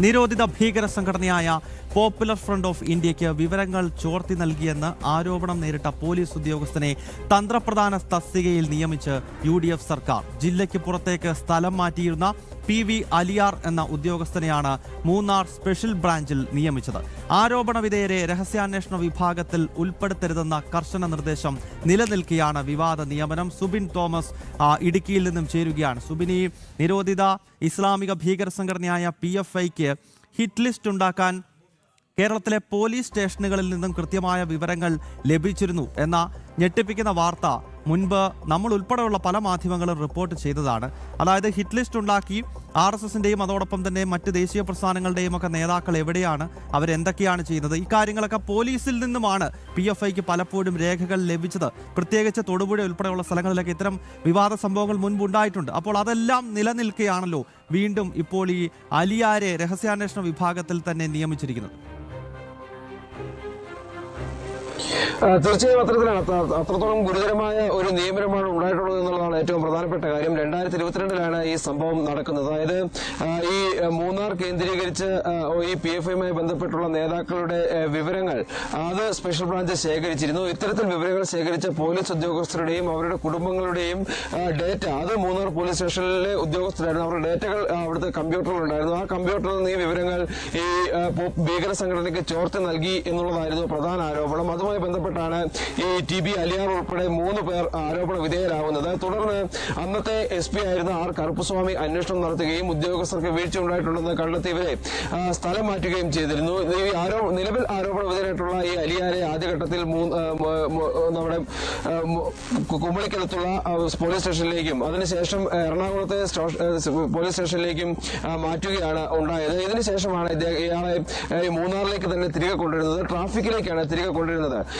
നിരോധിത ഭീകര സംഘടനയായ പോപ്പുലർ ഫ്രണ്ട് ഓഫ് ഇന്ത്യക്ക് വിവരങ്ങൾ ചോർത്തി നൽകിയെന്ന് ആരോപണം നേരിട്ട പോലീസ് ഉദ്യോഗസ്ഥനെ തന്ത്രപ്രധാന തസ്തികയിൽ നിയമിച്ച് UDF സർക്കാർ. ജില്ലയ്ക്ക് പുറത്തേക്ക് സ്ഥലം മാറ്റിയിരുന്ന PV അലിയാർ എന്ന ഉദ്യോഗസ്ഥനെയാണ് മൂന്നാർ സ്പെഷ്യൽ ബ്രാഞ്ചിൽ നിയമിച്ചത്. ആരോപണ വിധേയരെ രഹസ്യാന്വേഷണ വിഭാഗത്തിൽ ഉൾപ്പെടുത്തരുതെന്ന കർശന നിർദ്ദേശം നിലനിൽക്കെയാണ് വിവാദ നിയമനം. സുബിൻ തോമസ് ഇടുക്കിയിൽ നിന്നും ചേരുകയാണ്. സുബിനി, നിരോധിത ഇസ്ലാമിക ഭീകര സംഘടനയായ PFIക്ക് ഹിറ്റ് ലിസ്റ്റ് ഉണ്ടാക്കാൻ കേരളത്തിലെ പോലീസ് സ്റ്റേഷനുകളിൽ നിന്നും കൃത്യമായ വിവരങ്ങൾ ലഭിച്ചിരുന്നു എന്ന ഞെട്ടിപ്പിക്കുന്ന വാർത്ത മുൻപ് നമ്മൾ ഉൾപ്പെടെയുള്ള പല മാധ്യമങ്ങളും റിപ്പോർട്ട് ചെയ്തതാണ്. അതായത് ഹിറ്റ് ലിസ്റ്റ് ഉണ്ടാക്കി RSSന്റെയും അതോടൊപ്പം തന്നെ മറ്റ് ദേശീയ പ്രസ്ഥാനങ്ങളുടെയും ഒക്കെ നേതാക്കൾ എവിടെയാണ്, അവരെന്തൊക്കെയാണ് ചെയ്യുന്നത്, ഈ കാര്യങ്ങളൊക്കെ പോലീസിൽ നിന്നുമാണ് PFIക്ക് പലപ്പോഴും രേഖകൾ ലഭിച്ചത്. പ്രത്യേകിച്ച് തൊടുപുഴ ഉൾപ്പെടെയുള്ള സ്ഥലങ്ങളിലൊക്കെ ഇത്തരം വിവാദ സംഭവങ്ങൾ മുൻപ് ഉണ്ടായിട്ടുണ്ട്. അപ്പോൾ അതെല്ലാം നിലനിൽക്കുകയാണല്ലോ വീണ്ടും ഇപ്പോൾ ഈ അലിയാരെ രഹസ്യാന്വേഷണ വിഭാഗത്തിൽ തന്നെ നിയമിച്ചിരിക്കുന്നത്. തീർച്ചയായും അത്രത്തോളം ഗുരുതരമായ ഒരു നിയമനമാണ് ഉണ്ടായിട്ടുള്ളത് എന്നുള്ളതാണ് ഏറ്റവും പ്രധാനപ്പെട്ട കാര്യം. 2022 ഈ സംഭവം നടക്കുന്നത്. അതായത് ഈ മൂന്നാർ കേന്ദ്രീകരിച്ച് ഈ PFIയുമായി ബന്ധപ്പെട്ടുള്ള നേതാക്കളുടെ വിവരങ്ങൾ അത് സ്പെഷ്യൽ ബ്രാഞ്ച് ശേഖരിച്ചിരുന്നു. ഇത്തരത്തിൽ വിവരങ്ങൾ ശേഖരിച്ച പോലീസ് ഉദ്യോഗസ്ഥരുടെയും അവരുടെ കുടുംബങ്ങളുടെയും ഡേറ്റ അത് മൂന്നാർ പോലീസ് സ്റ്റേഷനിലെ ഉദ്യോഗസ്ഥരായിരുന്നു. അവരുടെ ഡേറ്റകൾ അവിടുത്തെ കമ്പ്യൂട്ടറിലുണ്ടായിരുന്നു. ആ കമ്പ്യൂട്ടറിൽ നിന്ന് ഈ വിവരങ്ങൾ ഈ ഭീകര സംഘടനയ്ക്ക് ചോർത്തി നൽകി എന്നുള്ളതായിരുന്നു പ്രധാന ആരോപണം. അതുമായി ബന്ധപ്പെട്ടാണ് ഈ TB അലിയാർ ഉൾപ്പെടെ 3 പേർ ആരോപണ വിധേയരാകുന്നത്. തുടർന്ന് അന്നത്തെ SP ആയിരുന്ന R കറുപ്പുസ്വാമി അന്വേഷണം നടത്തുകയും ഉദ്യോഗസ്ഥർക്ക് വീഴ്ച ഉണ്ടായിട്ടുണ്ടെന്ന് കണ്ടെത്തി ഇവരെ സ്ഥലം മാറ്റുകയും ചെയ്തിരുന്നു. ഈ നിലവിൽ ആരോപണ വിധേയരായിട്ടുള്ള ഈ അലിയാരെ ആദ്യഘട്ടത്തിൽ നമ്മുടെ കുമളിക്കലത്തുള്ള പോലീസ് സ്റ്റേഷനിലേക്കും അതിനുശേഷം എറണാകുളത്തെ പോലീസ് സ്റ്റേഷനിലേക്കും മാറ്റുകയാണ് ഉണ്ടായത്. ഇതിനുശേഷമാണ് ഇയാളെ മൂന്നാറിലേക്ക് തന്നെ തിരികെ കൊണ്ടുവരുന്നത്. ട്രാഫിക്കിലേക്കാണ് തിരികെ കൊണ്ടുവരുന്നത്.